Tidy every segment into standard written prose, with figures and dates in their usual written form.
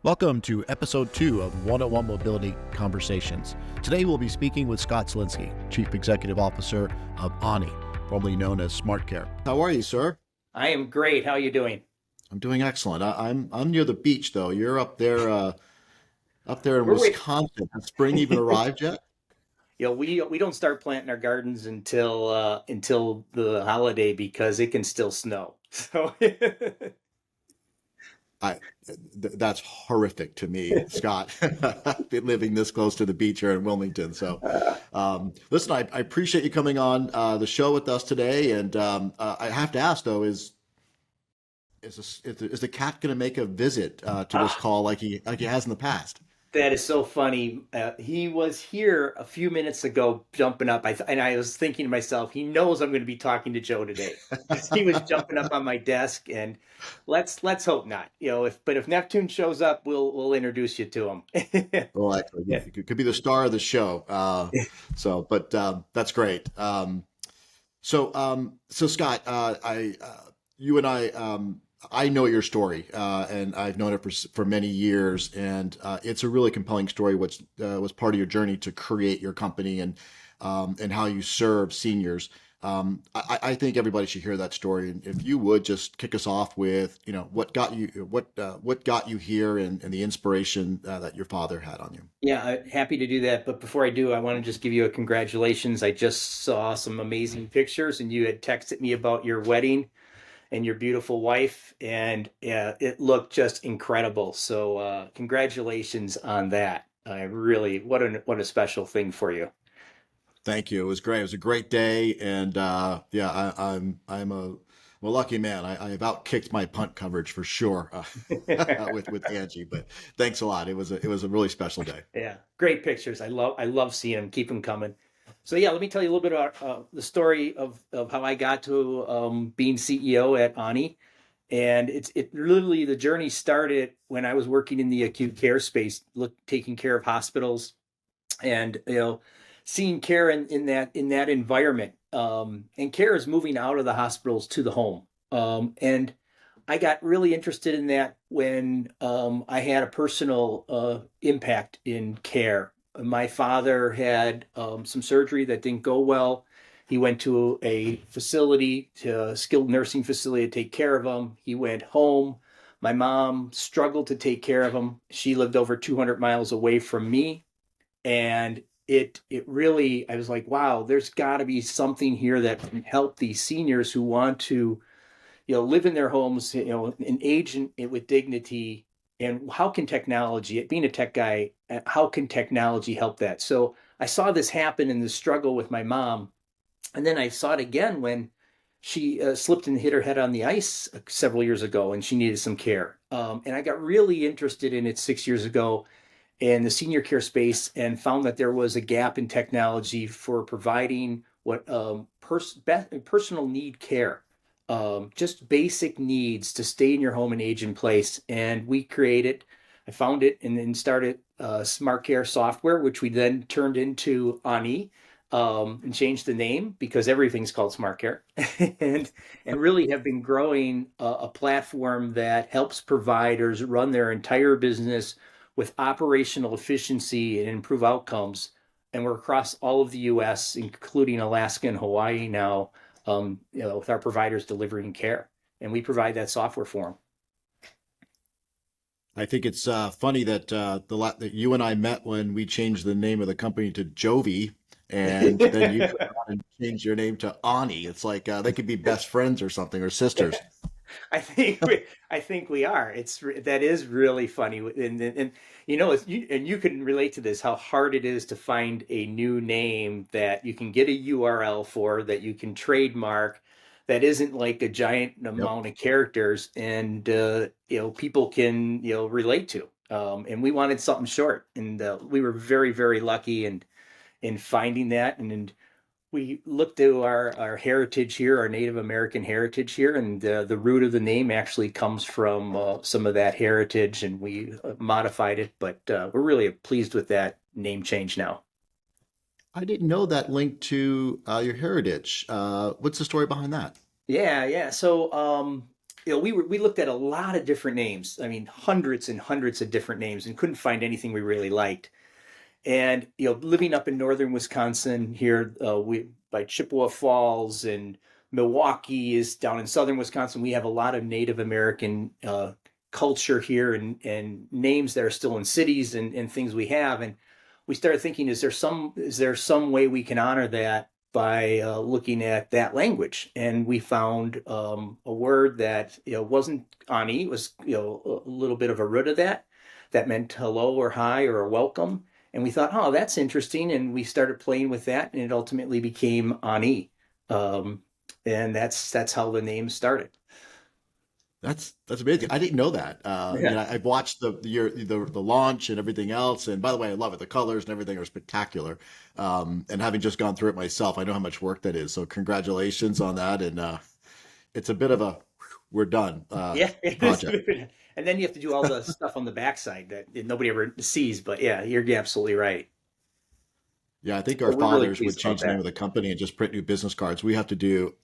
Welcome to episode 2 of 101 Mobility Conversations. Today we'll be speaking with Scott Zielski, Chief Executive Officer of Aaniie, formerly known as Smartcare. How are you, sir? I am great. How are you doing? I'm doing excellent. I'm near the beach though. You're up there in We're waiting. Wisconsin. Has spring even arrived yet? We don't start planting our gardens until the holiday because it can still snow. So I that's horrific to me, Scott. I've been living this close to the beach here in Wilmington. So, listen, I appreciate you coming on the show with us today. And I have to ask though, is the cat going to make a visit to this ah, call like he has in the past? that is so funny. He was here a few minutes ago, jumping up. And I was thinking to myself, he knows I'm going to be talking to Joe today because he was jumping up on my desk. And let's hope not. If Neptune shows up, we'll introduce you to him. Well, actually, Yeah. it could be the star of the show. But that's great. So Scott, you and I know your story, and I've known it for many years, and it's a really compelling story. Which was part of your journey to create your company and how you serve seniors. I think everybody should hear that story. And if you would just kick us off with, what got you here and the inspiration that your father had on you. Yeah, happy to do that. But before I do, I want to just give you a congratulations. I just saw some amazing pictures, and you had texted me about your wedding and your beautiful wife, and yeah, it looked just incredible. So congratulations on that. I really, what a special thing for you. Thank you. It was great. It was a great day, and yeah, I'm a lucky man. I have outkicked my punt coverage for sure with Angie. But thanks a lot. It was a really special day. Yeah, great pictures. I love seeing them. Keep them coming. So yeah, let me tell you a little bit about the story of how I got to being CEO at Aaniie. And it literally, the journey started when I was working in the acute care space, taking care of hospitals, and seeing care in that environment. And care is moving out of the hospitals to the home. And I got really interested in that when I had a personal impact in care. My father had some surgery that didn't go well. He went to a facility, to a skilled nursing facility, to take care of him. He went home. My mom struggled to take care of him. She lived over 200 miles away from me, and it really, I was like, wow, there's got to be something here that can help these seniors who want to live in their homes, and age with dignity. And how can technology, being a tech guy, how can technology help that? So I saw this happen in the struggle with my mom. And then I saw it again when she slipped and hit her head on the ice several years ago, and she needed some care. And I got really interested in it 6 years ago in the senior care space, and found that there was a gap in technology for providing what personal need care, just basic needs to stay in your home and age in place. And I found it, and then started Smartcare software, which we then turned into Aaniie, and changed the name because everything's called Smartcare, and really have been growing a platform that helps providers run their entire business with operational efficiency and improve outcomes. And we're across all of the U.S., including Alaska and Hawaii now, with our providers delivering care, and we provide that software for them. I think it's funny that that you and I met when we changed the name of the company to Jovi, and then you turned around and changed your name to Ani. It's like they could be best friends or something, or sisters. I think we are. That is really funny, and you can relate to this, how hard it is to find a new name that you can get a URL for, that you can trademark, that isn't like a giant Yep. amount of characters, and people can relate to. And we wanted something short, and we were very, very lucky in finding that. And we look to our heritage here, our Native American heritage here, and the root of the name actually comes from some of that heritage, and we modified it. But we're really pleased with that name change now. I didn't know that link to your heritage. What's the story behind that? Yeah, yeah. So we looked at a lot of different names. I mean, hundreds and hundreds of different names, and couldn't find anything we really liked. And living up in northern Wisconsin here, we by Chippewa Falls, and Milwaukee is down in southern Wisconsin. We have a lot of Native American culture here, and names that are still in cities, and things we have. And we started thinking, is there some way we can honor that by looking at that language? And we found a word that wasn't Aaniie. It was a little bit of a root of that meant hello or hi or a welcome. And we thought, oh, that's interesting. And we started playing with that, and it ultimately became Aaniie. Um, and that's how the name started. That's amazing. I didn't know that. Yeah. I've watched the launch and everything else, and by the way, I love it. The colors and everything are spectacular. And having just gone through it myself, I know how much work that is. So congratulations on that. And it's a bit of a we're done Yeah. It is. project. And then you have to do all the stuff on the backside that nobody ever sees. But yeah, you're absolutely right. Yeah, I think our So we're really fathers would pleased about change the name that. of the company and just print new business cards. We have to do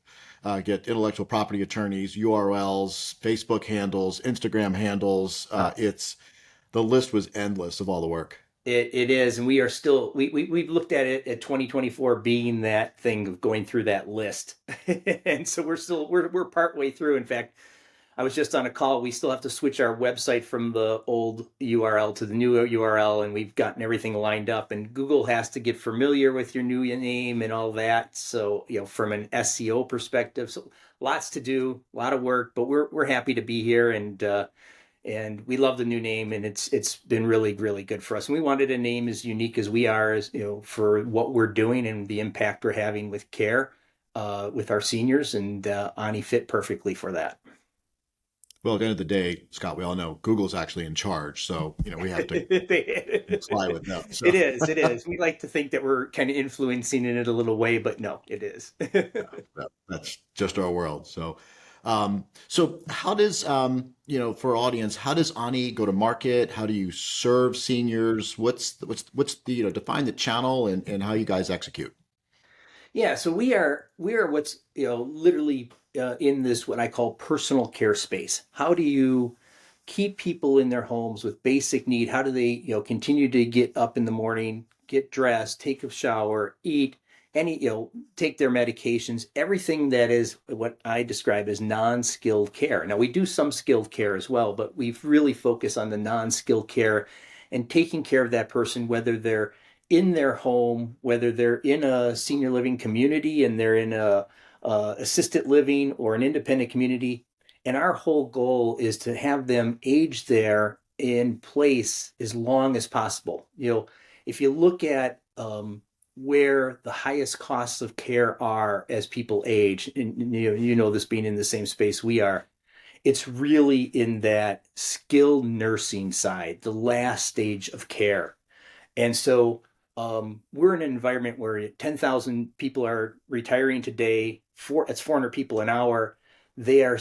get intellectual property attorneys, URLs, Facebook handles, Instagram handles. It's the list was endless of all the work. It is, and we are still we've looked at it at 2024 being that thing of going through that list, and so we're part way through. In fact, I was just on a call. We still have to switch our website from the old URL to the new URL, and we've gotten everything lined up. And Google has to get familiar with your new name and all that. So, from an SEO perspective, so lots to do, a lot of work. But we're happy to be here, and we love the new name, and it's been really really good for us. And we wanted a name as unique as we are, as for what we're doing and the impact we're having with care, with our seniors, and Aaniie fit perfectly for that. Well, at the end of the day, Scott, we all know Google's actually in charge, so we have to comply with them. It So is. It is. We like to think that we're kind of influencing in it a little way, but no, it is. that's just our world. So how does for our audience, how does Ani go to market? How do you serve seniors? What's the define the channel and how you guys execute? Yeah, so we are what's literally in this what I call personal care space. How do you keep people in their homes with basic need? How do they continue to get up in the morning, get dressed, take a shower, eat, take their medications, everything that is what I describe as non-skilled care. Now we do some skilled care as well, but we've really focused on the non-skilled care and taking care of that person, whether they're in their home, whether they're in a senior living community and they're in a assisted living or an independent community. And our whole goal is to have them age there in place as long as possible. If you look at where the highest costs of care are as people age, and this being in the same space we are, it's really in that skilled nursing side, the last stage of care. And so we're in an environment where 10,000 people are retiring today. It's 400 people an hour. They are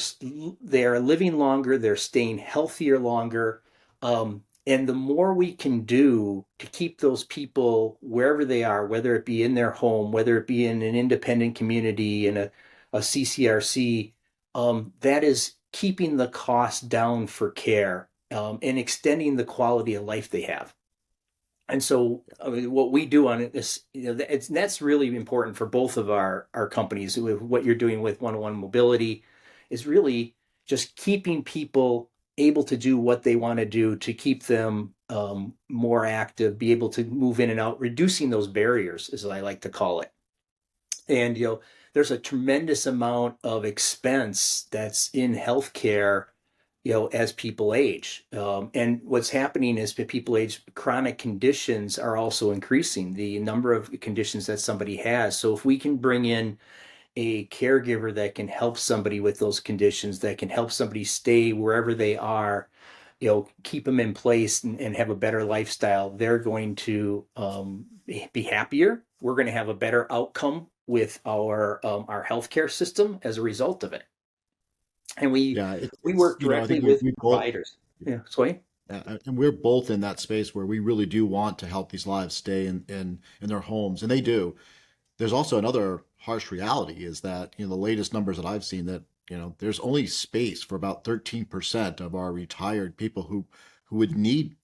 living longer. They're staying healthier longer. And the more we can do to keep those people wherever they are, whether it be in their home, whether it be in an independent community, in a CCRC, that is keeping the cost down for care, and extending the quality of life they have. And so, I mean, what we do on it is, that's really important for both of our companies. What you're doing with one-on-one mobility is really just keeping people able to do what they want to do to keep them more active, be able to move in and out, reducing those barriers, as I like to call it. And there's a tremendous amount of expense that's in healthcare, as people age. And what's happening is that people age, chronic conditions are also increasing, the number of conditions that somebody has. So if we can bring in a caregiver that can help somebody with those conditions, that can help somebody stay wherever they are, keep them in place, and have a better lifestyle, they're going to be happier. We're going to have a better outcome with our healthcare system as a result of it. And we Yeah, we work I directly think we, with we both providers. Yeah, sorry. and we're both in that space where we really do want to help these lives stay in their homes, and they do. There's also another harsh reality is that the latest numbers that I've seen that there's only space for about 13% of our retired people who would need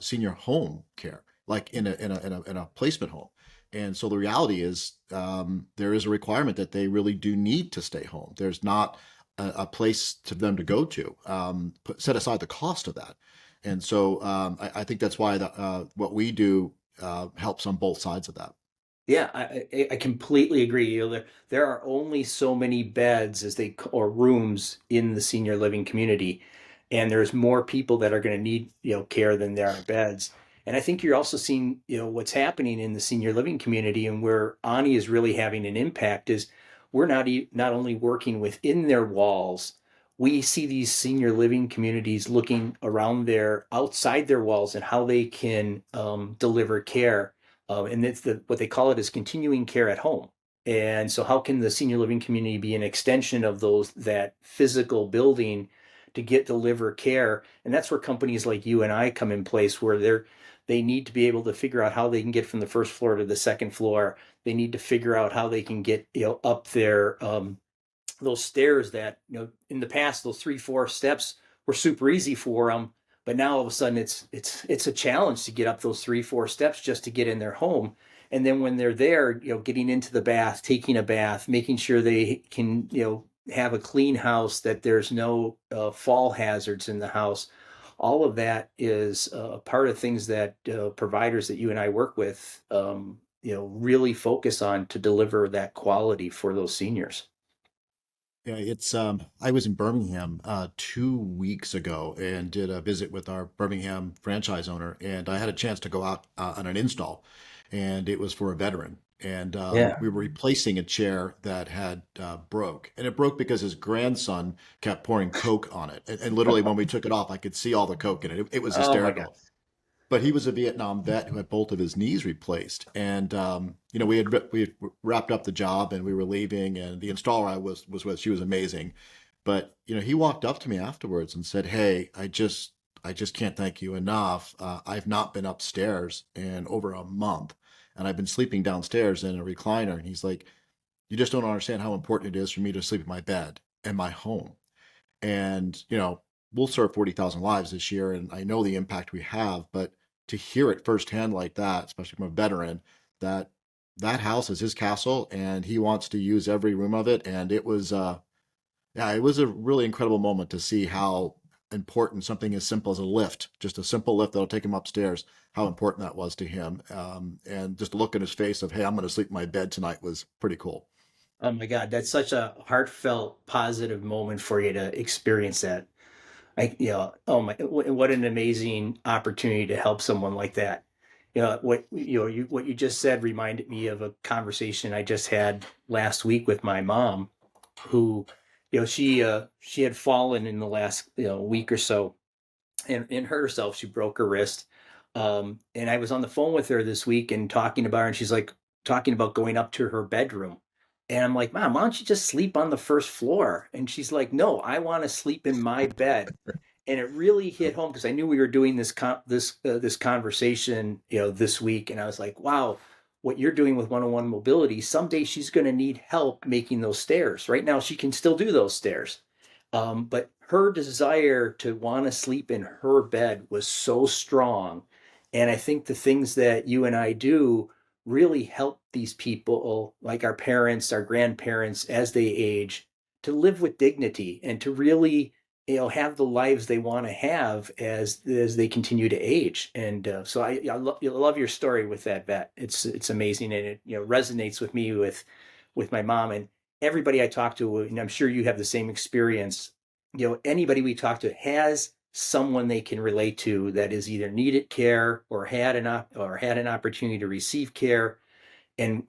senior home care, like in a placement home. And so the reality is, there is a requirement that they really do need to stay home. There's not a place to them to go to. Set aside the cost of that. And so I think that's why what we do helps on both sides of that. Yeah, I completely agree. There are only so many beds or rooms in the senior living community, and there's more people that are going to need, care than there are beds. And I think you're also seeing, what's happening in the senior living community, and where Ani is really having an impact is we're not only working within their walls, we see these senior living communities looking around outside their walls and how they can deliver care, and it's what they call it is continuing care at home. And so, how can the senior living community be an extension of that physical building to deliver care? And that's where companies like you and I come in place, where they need to be able to figure out how they can get from the first floor to the second floor. They need to figure out how they can get up there, those stairs that, in the past, those 3 4 steps were super easy for them, but now all of a sudden it's a challenge to get up those 3 4 steps just to get in their home. And then when they're there, getting into the bath, taking a bath, making sure they can, have a clean house, that there's no fall hazards in the house. All of that is a part of things that providers that you and I work with, really focus on to deliver that quality for those seniors. Yeah, it's I was in Birmingham 2 weeks ago and did a visit with our Birmingham franchise owner, and I had a chance to go out on an install, and it was for a veteran, and Yeah. we were replacing a chair that had broke, and it broke because his grandson kept pouring Coke on it, and literally when we took it off, I could see all the Coke in it. It was Oh my God. hysterical. But he was a Vietnam vet who had both of his knees replaced, and we had wrapped up the job and we were leaving, and the installer I was with, she was amazing, but he walked up to me afterwards and said, "Hey, I just can't thank you enough. I've not been upstairs in over a month, and I've been sleeping downstairs in a recliner." And he's like, "You just don't understand how important it is for me to sleep in my bed and my home." And, we'll serve 40,000 lives this year, and I know the impact we have, but to hear it firsthand like that, especially from a veteran, that that house is his castle and he wants to use every room of it. And yeah, it was a really incredible moment to see how important something as simple as a lift, just a simple lift that'll take him upstairs, how important that was to him. And just the look in his face of, "Hey, I'm going to sleep in my bed tonight," was pretty cool. Oh my God, that's such a heartfelt, positive moment for you to experience that. Oh my, what an amazing opportunity to help someone like that. What you just said reminded me of a conversation I just had last week with my mom, who, she had fallen in the last, week or so, and hurt herself. She broke her wrist. And I was on the phone with her this week and talking about her, and she's like talking about going up to her bedroom. And I'm like, Mom, why don't you just sleep on the first floor? And she's like, No, I want to sleep in my bed. And it really hit home because I knew we were doing this conversation, this week, and I was like, wow, what you're doing with one-on-one mobility, someday she's going to need help making those stairs. Right now, she can still do those stairs, but her desire to want to sleep in her bed was so strong. And I think the things that you and I do really help these people, like our parents, our grandparents, as they age, to live with dignity and to really, have the lives they want to have as they continue to age. And so I love your story with that vet. It's amazing, and it resonates with me with my mom and everybody I talk to, and I'm sure you have the same experience. Anybody we talk to has someone they can relate to that is either needed care or had an opportunity to receive care. And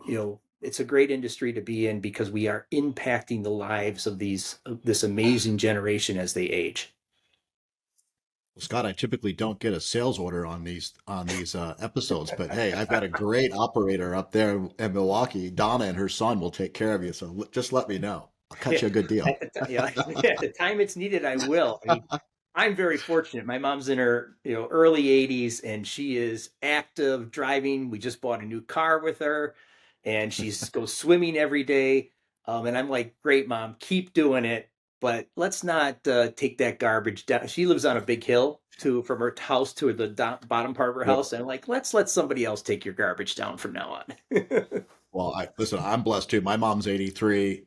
it's a great industry to be in because we are impacting the lives of this amazing generation as they age. Well, Scott, I typically don't get a sales order on these episodes, but hey, I've got a great operator up there in Milwaukee. Donna and her son will take care of you, so just let me know. I'll cut Yeah, you a good deal. at the time it's needed, I will. I mean, I'm very fortunate. My mom's in her early 80s, and she is active driving. We just bought a new car with her, and she's goes swimming every day. And I'm like, great, mom, keep doing it. but let's not take that garbage down. She lives on a big hill to from her house to the bottom part of her Yep. house, and like, let's let somebody else take your garbage down from now on. Well, I listen, I'm blessed too. My mom's 83,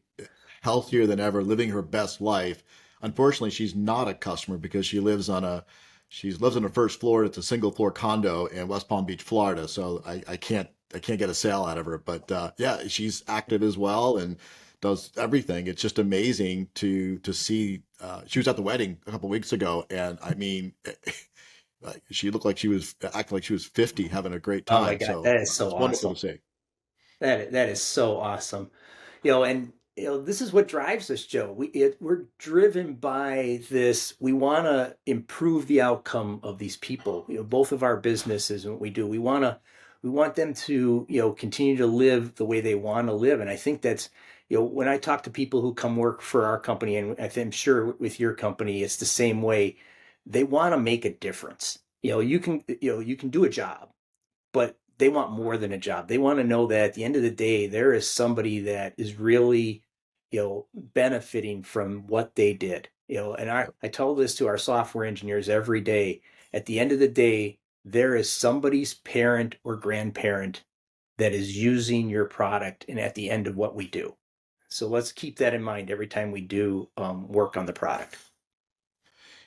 healthier than ever, living her best life. Unfortunately, she's not a customer because she lives on the first floor. It's a single floor condo in West Palm Beach, Florida. So I can't get a sale out of her. But yeah, she's active as well and does everything. It's just amazing to see. She was at the wedding a couple weeks ago, and I mean, she looked like she was acting like she was 50, having a great Oh my time. God, So that is so it's wonderful awesome. to see. That is so awesome. And this is what drives us, Joe. We're driven by this. We want to improve the outcome of these people. Both of our businesses and what we do. We want them to, continue to live the way they want to live. And I think that's, when I talk to people who come work for our company, and I'm sure with your company, it's the same way. They want to make a difference. You can do a job, but they want more than a job. They want to know that at the end of the day, there is somebody that is really, benefiting from what they did. And I tell this to our software engineers every day. At the end of the day, there is somebody's parent or grandparent that is using your product and at the end of what we do. So let's keep that in mind every time we do work on the product.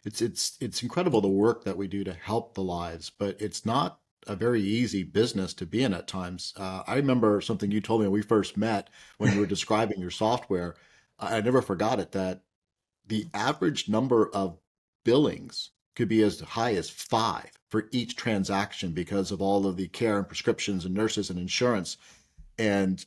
It's incredible the work that we do to help the lives, but it's not a very easy business to be in at times. I remember something you told me when we first met when you were describing your software. I never forgot it that the average number of billings could be as high as five for each transaction because of all of the care and prescriptions and nurses and insurance. And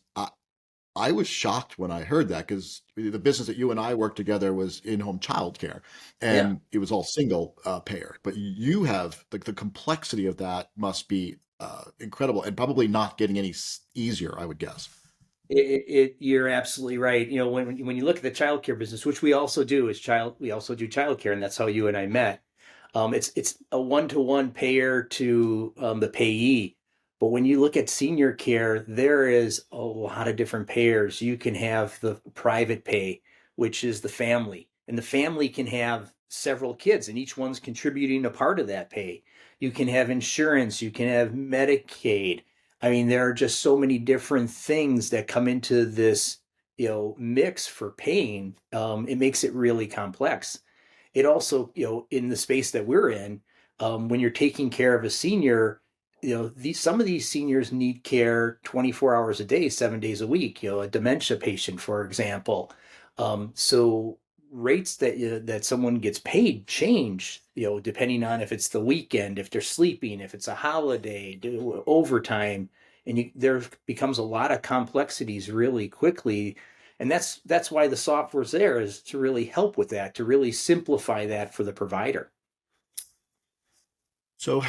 I was shocked when I heard that because the business that you and I worked together was in-home childcare, Yeah. and it was all single payer. But you have the complexity of that must be incredible, and probably not getting any easier, I would guess. You're absolutely right. When you look at the childcare business, which we also do we also do childcare, and that's how you and I met. It's a one-to-one payer to the payee. But when you look at senior care, there is a lot of different payers. You can have the private pay, which is the family, and the family can have several kids, and each one's contributing a part of that pay. You can have insurance, you can have Medicaid. I mean, there are just so many different things that come into this, mix for paying. It makes it really complex. It also, in the space that we're in, when you're taking care of a senior, some of these seniors need care 24 hours a day, 7 days a week. A dementia patient, for example. So rates that someone gets paid change, depending on if it's the weekend, if they're sleeping, if it's a holiday, overtime, and there becomes a lot of complexities really quickly. And that's why the software's there, is to really help with that, to really simplify that for the provider. So,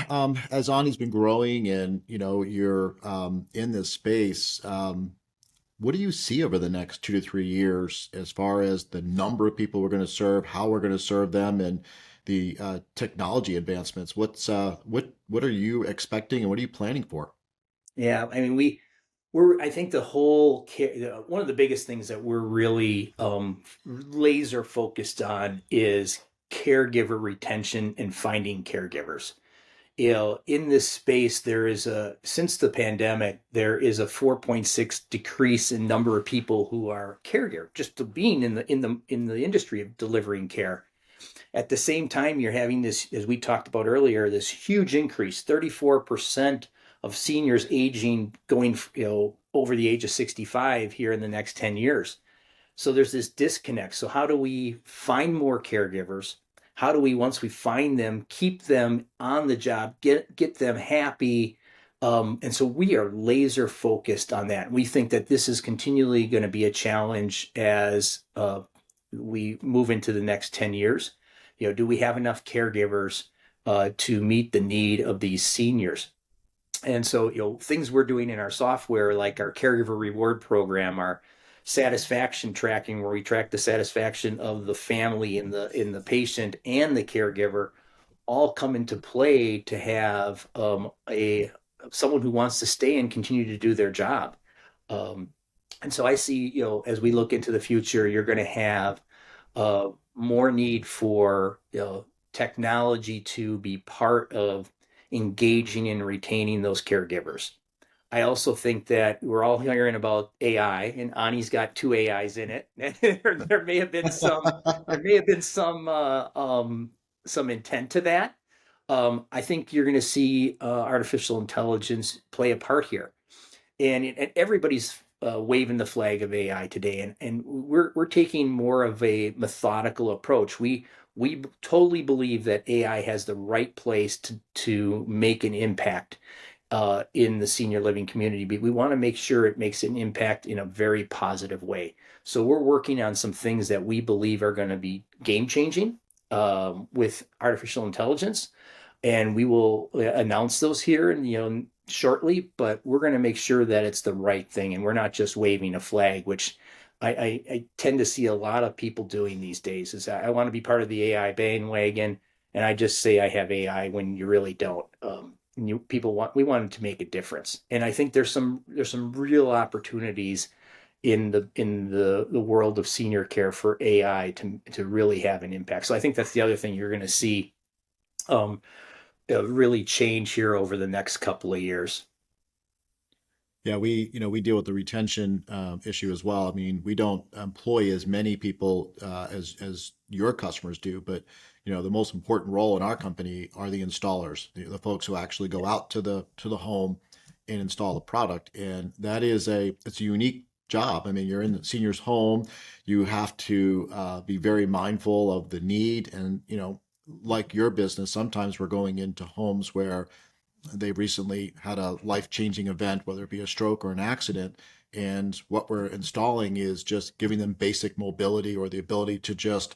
as Ani's been growing and you're in this space, what do you see over the next 2 to 3 years as far as the number of people we're going to serve, how we're going to serve them, and the technology advancements? What are you expecting, and what are you planning for? Yeah, I mean, we're I think the whole one of the biggest things that we're really laser focused on is caregiver retention and finding caregivers. In this space, there is since the pandemic, there is a 4.6 decrease in number of people who are caregiver, just to being in the industry of delivering care. At the same time, you're having this, as we talked about earlier, this huge increase, 34% of seniors aging, going, over the age of 65 here in the next 10 years. So there's this disconnect. So how do we find more caregivers? How do we, once we find them, keep them on the job, get them happy? And so we are laser focused on that. We think that this is continually going to be a challenge as we move into the next 10 years. Do we have enough caregivers to meet the need of these seniors? And so, things we're doing in our software, like our caregiver reward program, our satisfaction tracking, where we track the satisfaction of the family and the patient and the caregiver, all come into play to have a someone who wants to stay and continue to do their job. Um, and so I see, as we look into the future, you're going to have more need for technology to be part of engaging and retaining those caregivers. I also think that we're all hearing about AI, and Aani's got two AIs in it. There may have been some intent to that. I think you're going to see artificial intelligence play a part here, and everybody's waving the flag of AI today, and we're taking more of a methodical approach. We totally believe that AI has the right place to make an impact in the senior living community, but we want to make sure it makes an impact in a very positive way. So we're working on some things that we believe are going to be game changing with artificial intelligence, and we will announce those here and shortly. But we're going to make sure that it's the right thing, and we're not just waving a flag, which I tend to see a lot of people doing these days. Is I want to be part of the AI bandwagon, and I just say I have AI when you really don't. We wanted to make a difference, and I think there's some real opportunities in the world of senior care for AI to really have an impact. So I think that's the other thing you're going to see um, really change here over the next couple of years. Yeah, we deal with the retention issue as well. I mean, we don't employ as many people as your customers do, but the most important role in our company are the installers, the folks who actually go out to the home and install the product, and it's a unique job. I mean, you're in the senior's home, you have to be very mindful of the need, and like your business, sometimes we're going into homes where they recently had a life-changing event, whether it be a stroke or an accident. And what we're installing is just giving them basic mobility or the ability to just,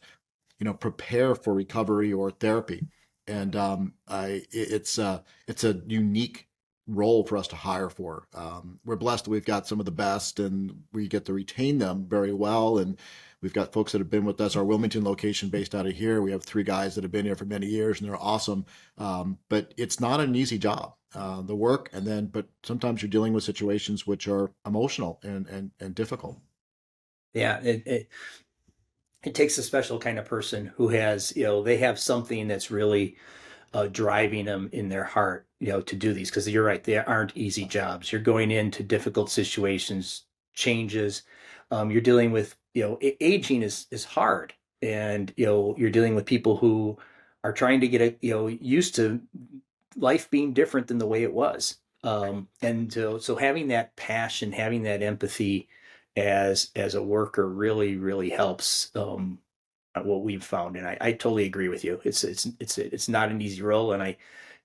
prepare for recovery or therapy. And it's a unique role for us to hire for. We're blessed that we've got some of the best, and we get to retain them very well. And we've got folks that have been with us. Our Wilmington location, based out of here, we have three guys that have been here for many years, and they're awesome. But it's not an easy job. The work, but sometimes you're dealing with situations which are emotional and difficult. Yeah, it takes a special kind of person who has, they have something that's really driving them in their heart, to do these. Because you're right, they aren't easy jobs. You're going into difficult situations, changes. You're dealing with, aging is hard, and you're dealing with people who are trying to get used to life being different than the way it was. And so having that passion, having that empathy as a worker really helps. What we've found, and I totally agree with you. It's not an easy role, and I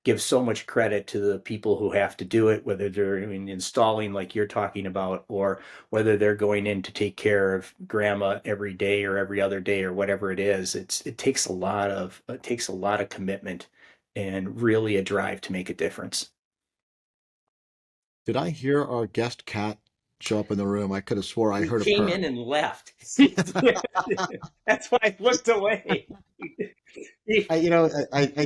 give so much credit to the people who have to do it, whether they're installing like you're talking about, or whether they're going in to take care of grandma every day or every other day or whatever it is. It takes a lot of commitment and really a drive to make a difference. Did I hear our guest cat show up in the room? I could have swore I He heard a came purr. in and left. That's why I looked away. He, I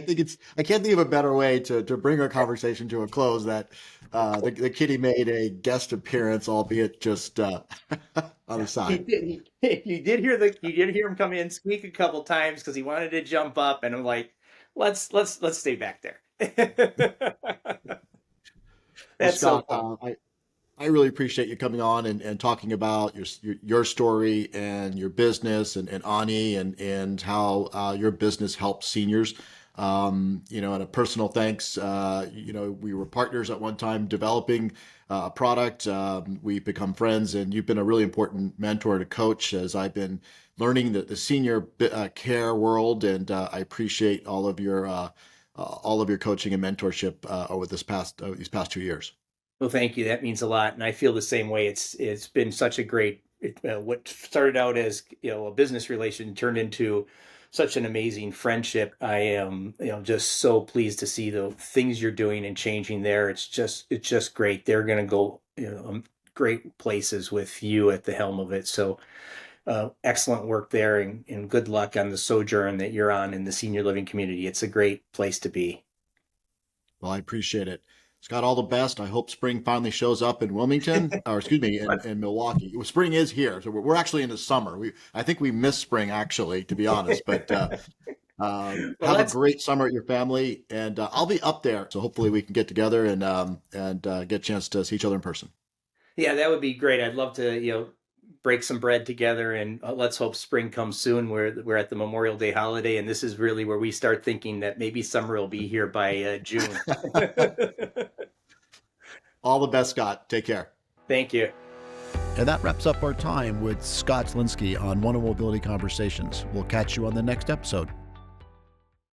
think I can't think of a better way to bring our conversation to a close that the kitty made a guest appearance, albeit just on the Yeah, he side. did. You did hear him come in, squeak a couple times because he wanted to jump up, and I'm like, let's stay back there. Well, That's so Scott, fun. I really appreciate you coming on and talking about your story and your business and Aaniie and how your business helps seniors. And a personal thanks. We were partners at one time developing a product. We've become friends, and you've been a really important mentor to coach as I've been learning the senior care world. And I appreciate all of your coaching and mentorship over these past 2 years. Well, thank you. That means a lot, and I feel the same way. It's been such a great what started out as a business relation turned into such an amazing friendship. I am just so pleased to see the things you're doing and changing there. It's just great. They're going to go great places with you at the helm of it. So excellent work there, and good luck on the sojourn that you're on in the senior living community. It's a great place to be. Well, I appreciate it. Scott, all the best. I hope spring finally shows up in Wilmington, or excuse me, in Milwaukee. Well, spring is here, so we're actually in the summer. I think we missed spring, actually, to be honest. But Well, have a that's great summer at your family, and I'll be up there. So hopefully we can get together and get a chance to see each other in person. yeah, that would be great. I'd love to, break some bread together, and let's hope spring comes soon. We're at the Memorial Day holiday, and this is really where we start thinking that maybe summer will be here by June. All the best, Scott. Take care. Thank you. And that wraps up our time with Scott Zielski on One Mobility Conversations. We'll catch you on the next episode.